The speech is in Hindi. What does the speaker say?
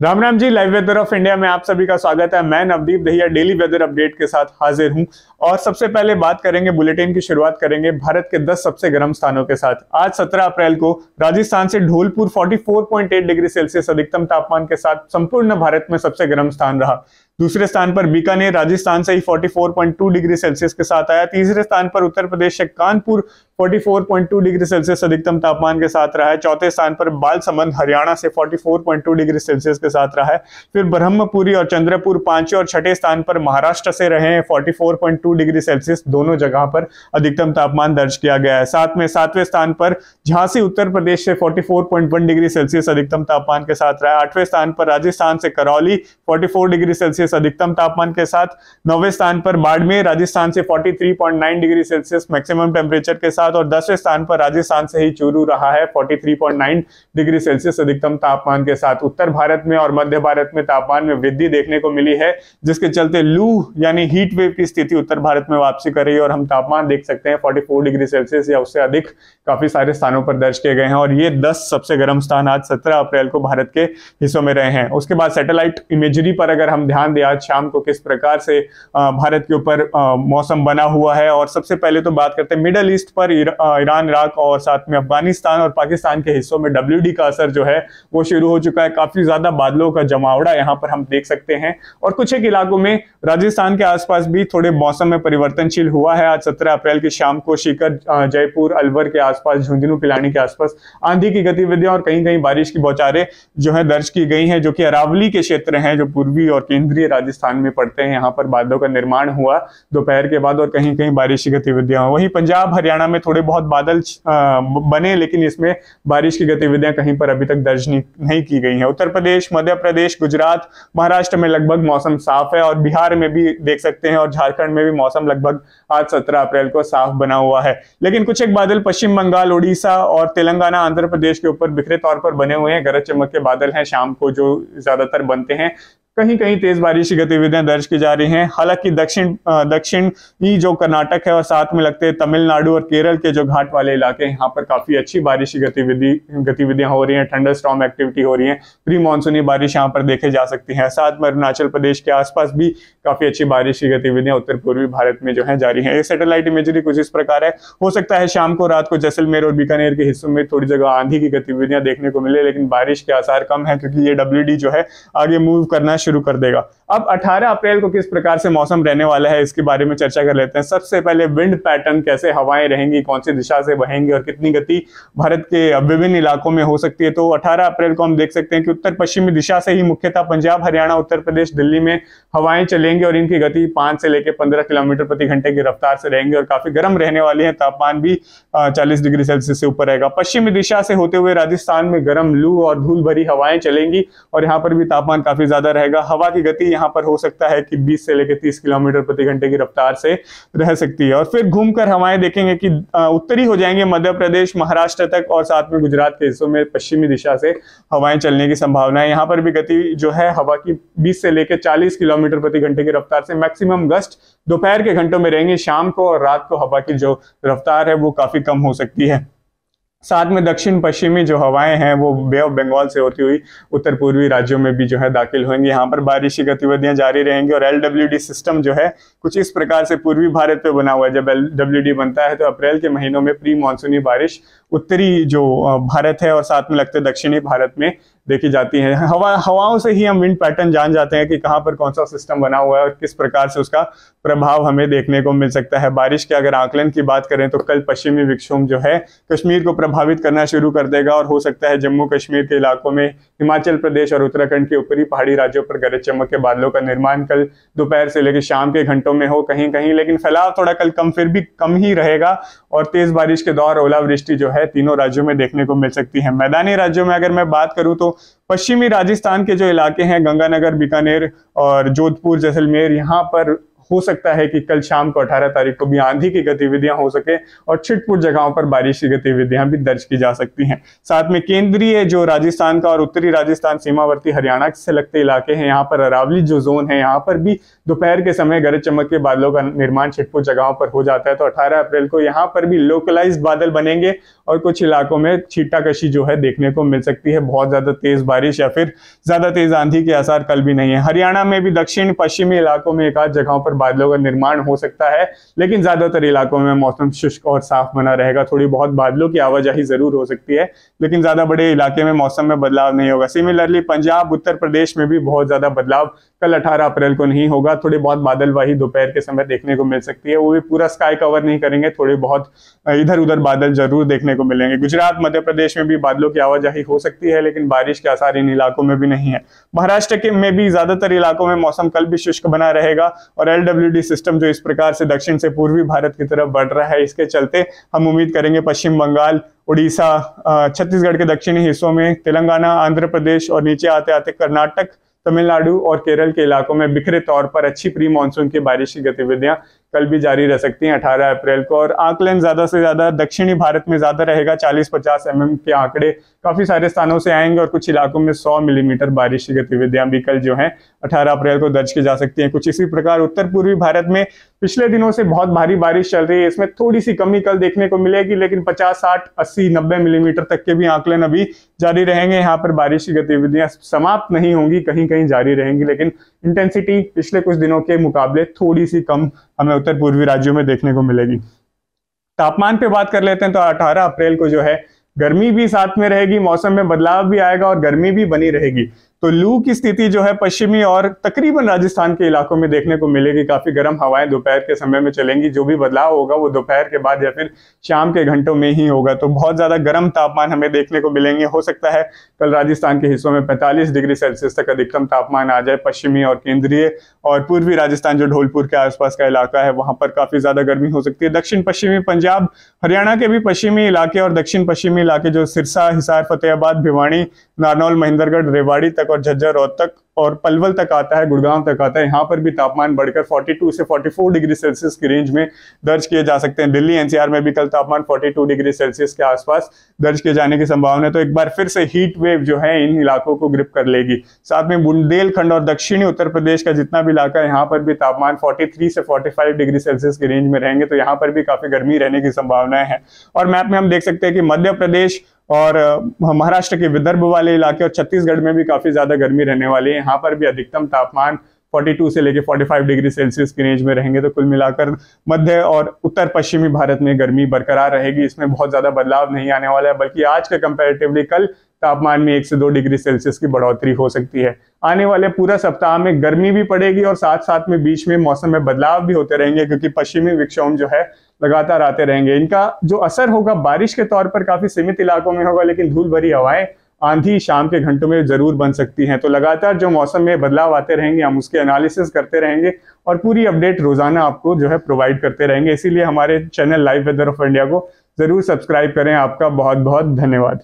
Ram Ram ji. Live weather of India में आप सभी का स्वागत है। मैं Navdeep Dahiya daily weather update के साथ हाजिर हूं और सबसे पहले बात करेंगे, बुलेटिन की शुरुआत करेंगे भारत के 10 सबसे गर्म स्थानों के साथ। आज 17 अप्रैल को राजस्थान से धौलपुर 44.8 डिग्री सेल्सियस अधिकतम तापमान के साथ संपूर्ण भारत में सबसे गर्म स्थान रहा। दूसरे स्थान पर बीकानेर राजस्थान से ही 44.2 डिग्री सेल्सियस के साथ आया। तीसरे स्थान पर उत्तर प्रदेश से कानपुर 44.2 डिग्री सेल्सियस अधिकतम तापमान के साथ रहा है। चौथे स्थान पर बालसमंद हरियाणा से 44.2 डिग्री सेल्सियस के साथ रहा है। फिर ब्रह्मपुरी और चंद्रपुर पांचवें और छठे स्थान पर महाराष्ट्र से रहे हैं 44.2 डिग्री सेल्सियस, दोनों जगह पर अधिकतम तापमान दर्ज किया गया है। साथ में सातवें स्थान पर झांसी उत्तर प्रदेश से 44.1 डिग्री सेल्सियस अधिकतम तापमान के साथ रहा है। आठवें स्थान पर राजस्थान से करौली 44 डिग्री सेल्सियस अधिकतम तापमान के साथ। नौवें स्थान पर बाड़मेर राजस्थान से 43.9 डिग्री सेल्सियस मैक्सिमम टेम्परेचर के साथ और 10वें स्थान पर राजस्थान से ही चूरू रहा है 43.9 डिग्री सेल्सियस अधिकतम तापमान के साथ। उत्तर भारत में और मध्य भारत में तापमान में वृद्धि देखने को मिली है, जिसके चलते लू यानी हीट वेव की स्थिति उत्तर भारत में वापसी कर रही है और हम तापमान देख सकते हैं 44 डिग्री सेल्सियस या उससे अधिक काफी सारे स्थानों पर दर्ज किए गए हैं। और ये 10 सबसे गर्म स्थान आज 17 अप्रैल को भारत के हिस्सों में रहे हैं। उसके बाद सैटेलाइट इमेजरी पर अगर हम ध्यान दें आज शाम को किस प्रकार से भारत के ऊपर मौसम बना हुआ है, और सबसे पहले तो बात करते हैं मिडल ईस्ट पर ईरान, इराक और साथ में अफगानिस्तान और पाकिस्तान के हिस्सों में WD का असर जो है वो शुरू हो चुका है। काफी ज्यादा बादलों का जमावड़ा यहाँ पर हम देख सकते हैं और कुछ एक इलाकों में राजस्थान के आसपास भी थोड़े मौसम में परिवर्तनशील हुआ है। आज 17 अप्रैल की शाम को सीकर, जयपुर, अलवर के आसपास, झुंझुनू, पिलानी के आसपास आंधी की गतिविधियां और कहीं कहीं बारिश की बौछारें जो है दर्ज की गई हैं, जो कि अरावली के क्षेत्र हैं जो पूर्वी और केंद्रीय राजस्थान में पड़ते हैं। यहाँ पर बादलों का निर्माण हुआ दोपहर के बाद और कहीं कहीं बारिश की गतिविधियां। वहीं पंजाब हरियाणा में थोड़े बहुत बादल बने, लेकिन इसमें बारिश की गतिविधियां कहीं पर अभी तक दर्ज नहीं की गई हैं। उत्तर प्रदेश, मध्य प्रदेश, गुजरात, महाराष्ट्र में लगभग मौसम साफ है और बिहार में भी देख सकते हैं और झारखंड में भी मौसम लगभग आज 17 अप्रैल को साफ बना हुआ है। लेकिन कुछ एक बादल पश्चिम बंगाल, उड़ीसा और तेलंगाना, आंध्र प्रदेश के ऊपर बिखरे तौर पर बने हुए हैं। गरज चमक के बादल हैं शाम को जो ज्यादातर बनते हैं। कहीं कहीं तेज बारिश की गतिविधियां दर्ज की जा रही हैं। हालांकि दक्षिणी जो कर्नाटक है और साथ में लगते हैं तमिलनाडु और केरल के जो घाट वाले इलाके हैं, यहाँ पर काफी अच्छी बारिश की गतिविधियां हो रही हैं। थंडर स्टॉर्म एक्टिविटी हो रही है, प्री मानसूनी बारिश यहाँ पर देखे जा सकती है। साथ में अरुणाचल प्रदेश के आसपास भी काफी अच्छी बारिश की गतिविधियां उत्तर पूर्वी भारत में जो है जारी है। सैटेलाइट इमेजरी कुछ इस प्रकार है। हो सकता है शाम को, रात को जैसलमेर और बीकानेर के हिस्सों में थोड़ी जगह आंधी की गतिविधियां देखने को मिले, लेकिन बारिश के आसार कम है क्योंकि ये WD जो है आगे मूव करना शुरू कर देगा। अब 18 अप्रैल को किस प्रकार से मौसम रहने वाला है इसके बारे में चर्चा कर लेते हैं। सबसे पहले विंड पैटर्न, कैसे हवाएं रहेंगी, कौन सी दिशा से बहेंगी और कितनी गति भारत के विभिन्न इलाकों में हो सकती है। तो 18 अप्रैल को हम देख सकते हैं कि उत्तर पश्चिमी दिशा से ही मुख्यतः पंजाब, हरियाणा, उत्तर प्रदेश, दिल्ली में हवाएं चलेंगी और इनकी गति 5 से लेकर 15 किलोमीटर प्रति घंटे की रफ्तार से रहेंगी और काफी गर्म रहने वाली है। तापमान भी 40 डिग्री सेल्सियस से ऊपर रहेगा। पश्चिमी दिशा से होते हुए राजस्थान में गर्म लू और धूल भरी हवाएं चलेंगी और यहाँ पर भी तापमान काफी ज्यादा रहेगा। हवा की गति यहाँ पर हो सकता है कि 20 से लेकर 30 किलोमीटर प्रति घंटे की रफ्तार से रह सकती है। और फिर घूमकर हवाएं देखेंगे कि उत्तरी हो जाएंगे मध्य प्रदेश, महाराष्ट्र तक और साथ में गुजरात के हिस्सों में पश्चिमी दिशा से हवाएं चलने की संभावना है। यहाँ पर भी गति जो है हवा की 20 से लेकर 40 किलोमीटर प्रति घंटे की रफ्तार से मैक्सिमम गस्ट दोपहर के घंटों में रहेंगे। शाम को और रात को हवा की जो रफ्तार है वो काफी कम हो सकती है। साथ में दक्षिण पश्चिमी जो हवाएं हैं वो बे ऑफ बंगाल से होती हुई उत्तर पूर्वी राज्यों में भी जो है दाखिल होंगी। यहाँ पर बारिश की गतिविधियां जारी रहेंगी और LWD सिस्टम जो है कुछ इस प्रकार से पूर्वी भारत पे बना हुआ है। जब LWD बनता है तो अप्रैल के महीनों में प्री मानसूनी बारिश उत्तरी जो भारत है और साथ में लगते दक्षिणी भारत में देखी जाती है। हवाओं से ही हम विंड पैटर्न जान जाते हैं कि कहाँ पर कौन सा सिस्टम बना हुआ है और किस प्रकार से उसका प्रभाव हमें देखने को मिल सकता है। बारिश के अगर आकलन की बात करें तो कल पश्चिमी विक्षोभ जो है कश्मीर को प्रभावित करना शुरू कर देगा और हो सकता है जम्मू कश्मीर के इलाकों में, हिमाचल प्रदेश और उत्तराखंड के ऊपरी पहाड़ी राज्यों पर गरज चमक के बादलों का निर्माण कल दोपहर से लेकर शाम के घंटों में हो कहीं कहीं, लेकिन फैलाव थोड़ा कल फिर भी कम ही रहेगा और तेज बारिश के दौर ओलावृष्टि जो है तीनों राज्यों में देखने को मिल सकती है। मैदानी राज्यों में अगर मैं बात करूं तो पश्चिमी राजस्थान के जो इलाके हैं, गंगानगर, बीकानेर और जोधपुर, जैसलमेर, यहाँ पर हो सकता है कि कल शाम को 18 तारीख को भी आंधी की गतिविधियां हो सके और छिटपुट जगहों पर बारिश की गतिविधियां भी दर्ज की जा सकती हैं। साथ में केंद्रीय जो राजस्थान का और उत्तरी राजस्थान सीमावर्ती हरियाणा से लगते इलाके हैं, यहाँ पर अरावली जो जोन है, यहाँ पर भी दोपहर के समय गरज चमक के बादलों का निर्माण छिटपुट जगहों पर हो जाता है। तो 18 अप्रैल को यहाँ पर भी लोकलाइज्ड बादल बनेंगे और कुछ इलाकों में छींटाकशी जो है देखने को मिल सकती है। बहुत ज्यादा तेज बारिश या फिर ज्यादा तेज आंधी के आसार कल भी नहीं है। हरियाणा में भी दक्षिण पश्चिमी इलाकों में एक आध जगहों पर बादलों का निर्माण हो सकता है, लेकिन ज्यादातर इलाकों में मौसम शुष्क और साफ बना रहेगा। थोड़ी बहुत बादलों की आवाजाही जरूर हो सकती है, लेकिन ज्यादा बड़े इलाके में मौसम में बदलाव नहीं होगा। सिमिलरली पंजाब, उत्तर प्रदेश में भी बहुत ज्यादा बदलाव कल 18 अप्रैल को नहीं होगा। थोड़ी बहुत बादलवाही दोपहर के समय देखने को मिल सकती है, वो भी पूरा स्काई कवर नहीं करेंगे, थोड़े बहुत इधर उधर बादल जरूर देखने को मिलेंगे। गुजरात, मध्य प्रदेश में भी बादलों की आवाजाही हो सकती है, लेकिन बारिश के आसार इन इलाकों में भी नहीं है। महाराष्ट्र में भी ज्यादातर इलाकों में मौसम कल भी शुष्क बना रहेगा और LWD सिस्टम जो इस प्रकार से दक्षिण से पूर्वी भारत की तरफ बढ़ रहा है, इसके चलते हम उम्मीद करेंगे पश्चिम बंगाल, उड़ीसा, छत्तीसगढ़ के दक्षिणी हिस्सों में, तेलंगाना, आंध्र प्रदेश और नीचे आते आते कर्नाटक, तमिलनाडु और केरल के इलाकों में बिखरे तौर पर अच्छी प्री मानसून की बारिश की गतिविधियां कल भी जारी रह सकती हैं 18 अप्रैल को। और आकलन ज्यादा से ज्यादा दक्षिणी भारत में ज्यादा रहेगा, 40-50 mm के आंकड़े काफी सारे स्थानों से आएंगे और कुछ इलाकों में 100 मिलीमीटर बारिश की गतिविधियां भी कल जो है 18 अप्रैल को दर्ज की जा सकती हैं। कुछ इसी प्रकार उत्तर पूर्वी भारत में पिछले दिनों से बहुत भारी बारिश चल रही है, इसमें थोड़ी सी कमी कल देखने को मिलेगी, लेकिन 50, 60, 80, 90 मिलीमीटर तक के भी आकलन अभी जारी रहेंगे। यहाँ पर बारिश की गतिविधियां समाप्त नहीं होंगी, कहीं कहीं जारी रहेंगी, लेकिन इंटेंसिटी पिछले कुछ दिनों के मुकाबले थोड़ी सी कम हमें उत्तर पूर्वी राज्यों में देखने को मिलेगी। तापमान पे बात कर लेते हैं तो 18 अप्रैल को जो है गर्मी भी साथ में रहेगी, मौसम में बदलाव भी आएगा और गर्मी भी बनी रहेगी। तो लू की स्थिति जो है पश्चिमी और तकरीबन राजस्थान के इलाकों में देखने को मिलेगी। काफी गर्म हवाएं दोपहर के समय में चलेंगी। जो भी बदलाव होगा वो दोपहर के बाद या फिर शाम के घंटों में ही होगा। तो बहुत ज्यादा गर्म तापमान हमें देखने को मिलेंगे। हो सकता है कल राजस्थान के हिस्सों में 45 डिग्री सेल्सियस तक अधिकतम तापमान आ जाए। पश्चिमी और केंद्रीय और पूर्वी राजस्थान जो ढोलपुर के आसपास का इलाका है वहां पर काफी ज्यादा गर्मी हो सकती है। दक्षिण पश्चिमी पंजाब, हरियाणा के भी पश्चिमी इलाके और दक्षिण पश्चिमी इलाके जो सिरसा, हिसार, फतेहाबाद, भिवानी, नारनौल, महेंद्रगढ़, रेवाड़ी तक और झज्जर, रोहतक और पलवल तक आता है, गुड़गांव तक आता है, यहाँ पर भी तापमान बढ़कर 42 से 44 डिग्री सेल्सियस की रेंज में दर्ज किए जा सकते हैं। दिल्ली एनसीआर में भी कल तापमान 42 डिग्री सेल्सियस के आसपास दर्ज किए जाने की संभावना है। तो एक बार फिर से हीट वेव जो है इन इलाकों को ग्रिप कर लेगी। साथ में बुंदेलखंड और दक्षिणी उत्तर प्रदेश का जितना भी इलाका है यहाँ पर भी तापमान 43 से 45 डिग्री सेल्सियस की रेंज में रहेंगे। तो यहाँ पर भी काफी गर्मी रहने की संभावनाएं हैं। और मैप में हम देख सकते हैं कि मध्य प्रदेश और महाराष्ट्र के विदर्भ वाले इलाके और छत्तीसगढ़ में भी काफी ज्यादा गर्मी रहने वाली है। यहाँ पर भी अधिकतम तापमान 42 से लेकर 45 डिग्री सेल्सियस की रेंज में रहेंगे। तो कुल मिलाकर मध्य और उत्तर पश्चिमी भारत में गर्मी बरकरार रहेगी। इसमें बहुत ज्यादा बदलाव नहीं आने वाला है, बल्कि आज के कंपैरेटिवली कल तापमान में 1 से 2 डिग्री सेल्सियस की बढ़ोतरी हो सकती है। आने वाले पूरा सप्ताह में गर्मी भी पड़ेगी और साथ साथ में बीच में मौसम में बदलाव भी होते रहेंगे, क्योंकि पश्चिमी विक्षोभ जो है लगातार आते रहेंगे। इनका जो असर होगा बारिश के तौर पर काफी सीमित इलाकों में होगा, लेकिन धूल भरी हवाएं आंधी शाम के घंटों में जरूर बन सकती हैं। तो लगातार जो मौसम में बदलाव आते रहेंगे हम उसके एनालिसिस करते रहेंगे और पूरी अपडेट रोजाना आपको जो है प्रोवाइड करते रहेंगे। इसीलिए हमारे channel live weather of India को जरूर सब्सक्राइब करें। आपका बहुत बहुत धन्यवाद।